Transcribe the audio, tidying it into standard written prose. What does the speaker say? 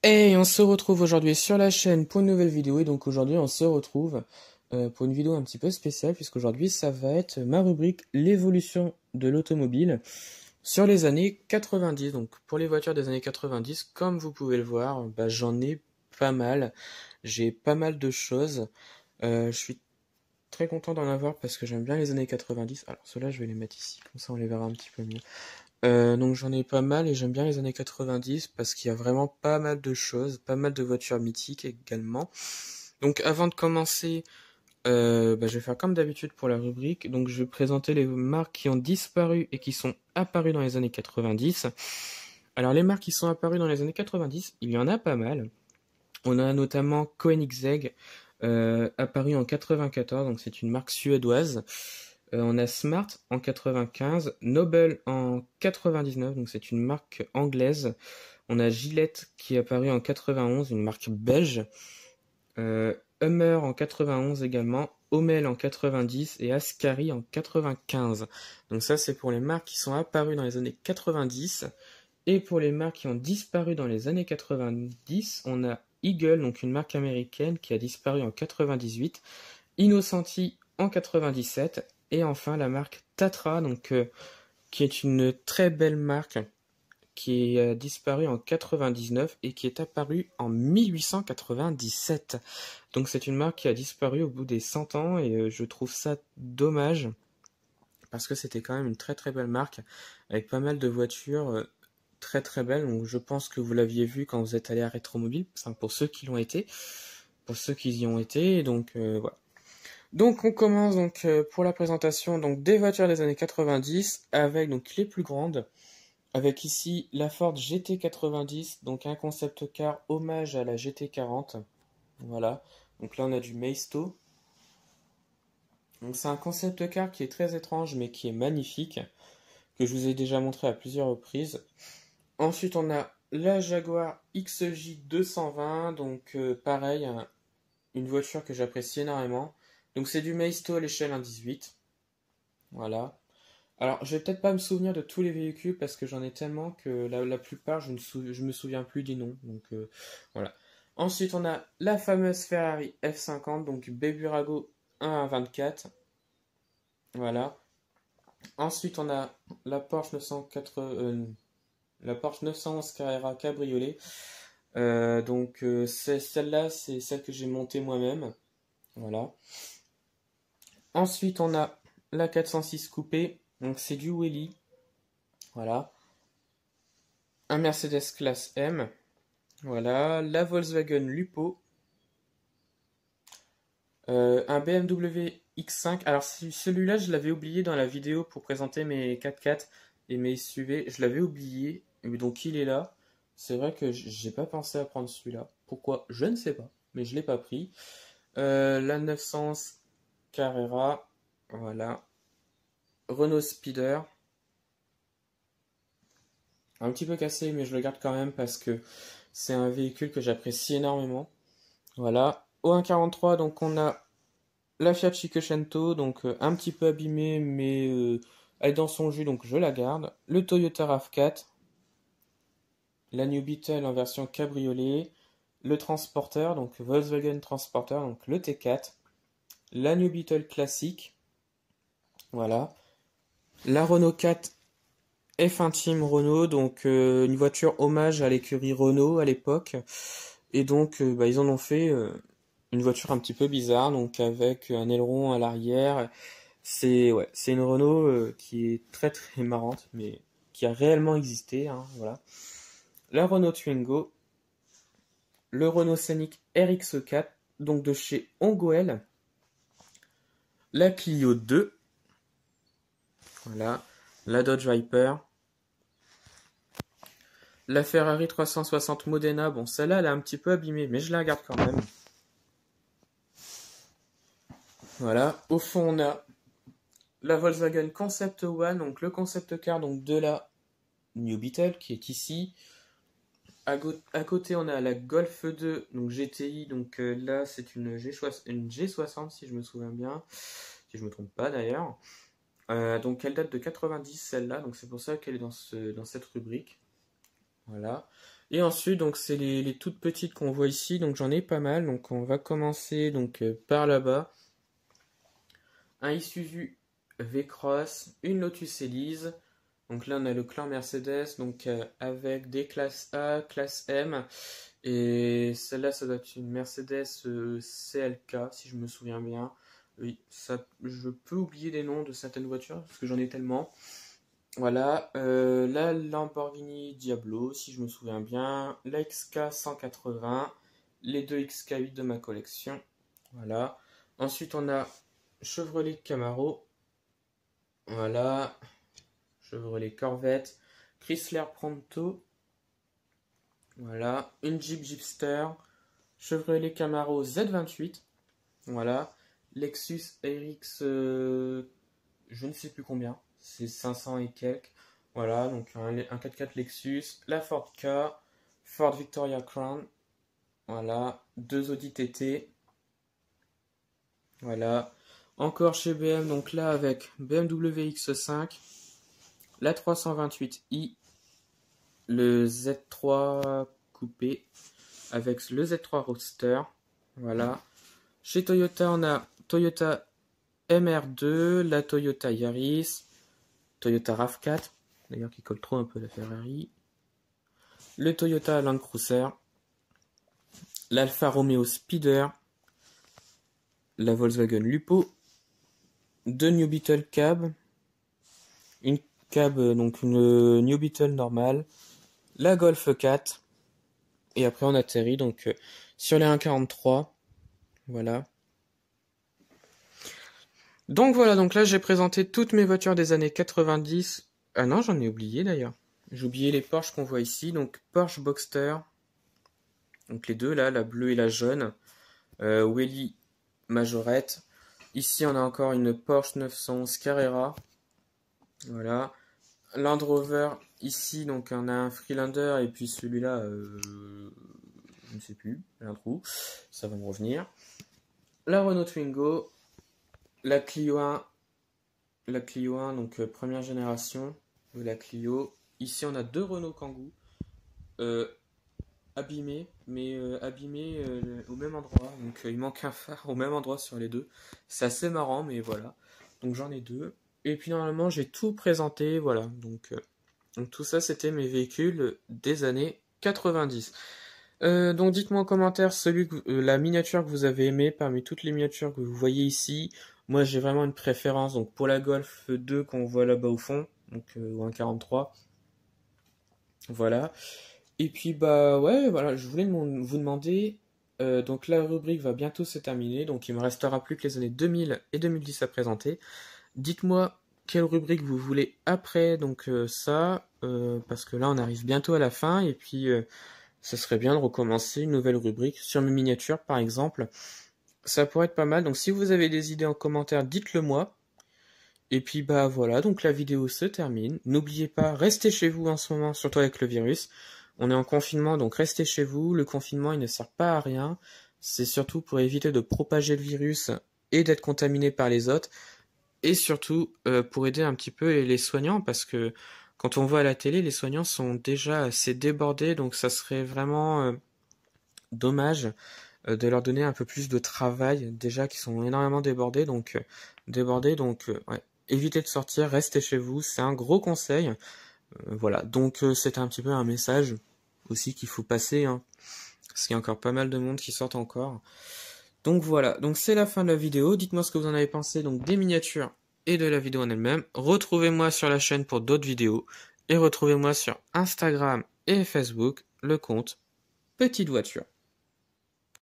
Et on se retrouve aujourd'hui sur la chaîne pour une nouvelle vidéo. Et donc aujourd'hui on se retrouve pour une vidéo un petit peu spéciale, puisqu'aujourd'hui ça va être ma rubrique l'évolution de l'automobile sur les années 90. Donc pour les voitures des années 90, comme vous pouvez le voir, j'en ai pas mal. J'ai pas mal de choses. Je suis très content d'en avoir parce que j'aime bien les années 90. Alors ceux-là je vais les mettre ici, comme ça on les verra un petit peu mieux. Donc j'en ai pas mal et j'aime bien les années 90 parce qu'il y a vraiment pas mal de choses, pas mal de voitures mythiques également. Donc avant de commencer, je vais faire comme d'habitude pour la rubrique. Donc je vais présenter les marques qui ont disparu et qui sont apparues dans les années 90. Alors les marques qui sont apparues dans les années 90, il y en a pas mal. On a notamment Koenigsegg, apparu en 94, donc c'est une marque suédoise. On a Smart en 95, Noble en 99, donc c'est une marque anglaise. On a Gillette qui est apparu en 91, une marque belge. Hummer en 91 également, Hommel en 90 et Ascari en 95. Donc ça c'est pour les marques qui sont apparues dans les années 90. Et pour les marques qui ont disparu dans les années 90, on a Eagle, donc une marque américaine qui a disparu en 98, Innocenti en 97, et enfin la marque Tatra, qui est une très belle marque qui a disparu en 99 et qui est apparue en 1897. Donc c'est une marque qui a disparu au bout des 100 ans et je trouve ça dommage parce que c'était quand même une très très belle marque avec pas mal de voitures très très belles. Donc je pense que vous l'aviez vu quand vous êtes allé à Rétromobile, enfin, pour ceux qui l'ont été, pour ceux qui y ont été. Donc voilà. Donc on commence pour la présentation des voitures des années 90 avec donc les plus grandes. Avec ici la Ford GT90, donc un concept car hommage à la GT40. Voilà. Donc là on a du Maisto. Donc c'est un concept car qui est très étrange mais qui est magnifique, que je vous ai déjà montré à plusieurs reprises. Ensuite on a la Jaguar XJ220, pareil, une voiture que j'apprécie énormément. Donc c'est du Maisto à l'échelle 1,18. Voilà. Alors, je vais peut-être pas me souvenir de tous les véhicules parce que j'en ai tellement que la plupart, je me souviens plus des noms. Voilà. Ensuite, on a la fameuse Ferrari F50, donc Beburago 1 à 24. Voilà. Ensuite, on a la Porsche 980, la Porsche 911 Carrera Cabriolet. Celle-là, c'est celle que j'ai montée moi-même. Voilà. Ensuite, on a la 406 Coupé, donc c'est du Welly. Voilà. Un Mercedes classe M, voilà, la Volkswagen Lupo, un BMW X5. Alors celui-là, je l'avais oublié dans la vidéo pour présenter mes 4x4 et mes SUV. Je l'avais oublié, donc il est là. C'est vrai que j'ai pas pensé à prendre celui-là. Pourquoi? Je ne sais pas, mais je l'ai pas pris. La 900 Carrera, voilà. Renault Speeder, un petit peu cassé, mais je le garde quand même parce que c'est un véhicule que j'apprécie énormément. Voilà. Au 1,43, donc on a la Fiat Cinquecento, un petit peu abîmée, mais elle est dans son jus, donc je la garde. Le Toyota RAV4, la New Beetle en version cabriolet, le Transporter, donc Volkswagen Transporter, donc le T4, la New Beetle classique, voilà. La Renault 4 F1 Team Renault, une voiture hommage à l'écurie Renault à l'époque. Et ils en ont fait une voiture un petit peu bizarre, donc avec un aileron à l'arrière. C'est une Renault qui est très très marrante, mais qui a réellement existé, hein, voilà. La Renault Twingo, le Renault Scenic RX4, donc de chez Ongoel, la Clio 2, voilà, la Dodge Viper, la Ferrari 360 Modena. Bon, celle-là, elle est un petit peu abîmée, mais je la garde quand même. Voilà, au fond, on a la Volkswagen Concept One, donc le concept car de la New Beetle qui est ici. À côté, on a la Golf 2, donc GTI, là c'est une G60 si je me souviens bien, si je me trompe pas d'ailleurs. Donc elle date de 90 celle-là, donc c'est pour ça qu'elle est dans cette rubrique. Voilà. Et ensuite, donc c'est les toutes petites qu'on voit ici, donc j'en ai pas mal. Donc on va commencer donc par là-bas. Un Isuzu V-Cross, une Lotus Elise. Donc là, on a le clan Mercedes, donc avec des classes A, classe M. Et celle-là, ça doit être une Mercedes CLK, si je me souviens bien. Oui, ça, je peux oublier des noms de certaines voitures, parce que j'en ai tellement. Voilà, la Lamborghini Diablo, si je me souviens bien. La XK 180, les deux XK8 de ma collection. Voilà. Ensuite, on a Chevrolet Camaro. Voilà. Chevrolet Corvette. Chrysler Pronto. Voilà. Une Jeep Jeepster. Chevrolet Camaro Z28. Voilà. Lexus RX, je ne sais plus combien. C'est 500 et quelques. Voilà. Donc un 4x4 Lexus. La Ford K. Ford Victoria Crown. Voilà. Deux Audi TT. Voilà. Encore chez BM, donc là avec BMW X5, la 328i, le Z3 coupé avec le Z3 Roadster. Voilà. Chez Toyota, on a Toyota MR2, la Toyota Yaris, Toyota RAV4, d'ailleurs qui colle trop un peu la Ferrari, le Toyota Land Cruiser, l'Alfa Romeo Speeder, la Volkswagen Lupo, deux New Beetle Cab, une cab, donc une New Beetle normale, la Golf 4, et après on atterrit donc sur les 1.43, voilà. Donc voilà, donc là j'ai présenté toutes mes voitures des années 90. Ah non, j'en ai oublié d'ailleurs. J'ai oublié les Porsche qu'on voit ici, donc Porsche Boxster, donc les deux là, la bleue et la jaune, Welly Majorette. Ici on a encore une Porsche 911 Carrera, voilà. Land Rover ici, donc on a un Freelander et puis celui-là, je ne sais plus, j'ai un trou, ça va me revenir. La Renault Twingo, la Clio 1, donc première génération de la Clio. Ici on a deux Renault Kangoo, abîmés, mais abîmés au même endroit, donc il manque un phare au même endroit sur les deux. C'est assez marrant, mais voilà. Donc j'en ai deux. Et puis normalement j'ai tout présenté, voilà. Donc tout ça c'était mes véhicules des années 90. Donc dites-moi en commentaire la miniature que vous avez aimée parmi toutes les miniatures que vous voyez ici. Moi j'ai vraiment une préférence donc pour la Golf 2 qu'on voit là-bas au fond, donc ou un 43. Voilà. Et puis bah ouais, voilà, je voulais vous demander, donc la rubrique va bientôt se terminer, donc il me restera plus que les années 2000 et 2010 à présenter. Dites-moi quelle rubrique vous voulez après, donc ça, parce que là on arrive bientôt à la fin, et puis ce serait bien de recommencer une nouvelle rubrique sur mes miniatures par exemple. Ça pourrait être pas mal, donc si vous avez des idées en commentaire, dites-le moi. Et puis bah voilà, donc la vidéo se termine. N'oubliez pas, restez chez vous en ce moment, surtout avec le virus. On est en confinement, donc restez chez vous. Le confinement, il ne sert pas à rien. C'est surtout pour éviter de propager le virus et d'être contaminé par les autres. Et surtout pour aider un petit peu les soignants, parce que quand on voit à la télé, les soignants sont déjà assez débordés, donc ça serait vraiment dommage de leur donner un peu plus de travail, déjà qu'ils sont énormément débordés, donc ouais. Évitez de sortir, restez chez vous, c'est un gros conseil. Voilà, donc c'est un petit peu un message aussi qu'il faut passer, hein, parce qu'il y a encore pas mal de monde qui sortent encore. Donc voilà, donc c'est la fin de la vidéo. Dites-moi ce que vous en avez pensé donc des miniatures et de la vidéo en elle-même. Retrouvez-moi sur la chaîne pour d'autres vidéos et retrouvez-moi sur Instagram et Facebook, le compte Petite Voiture.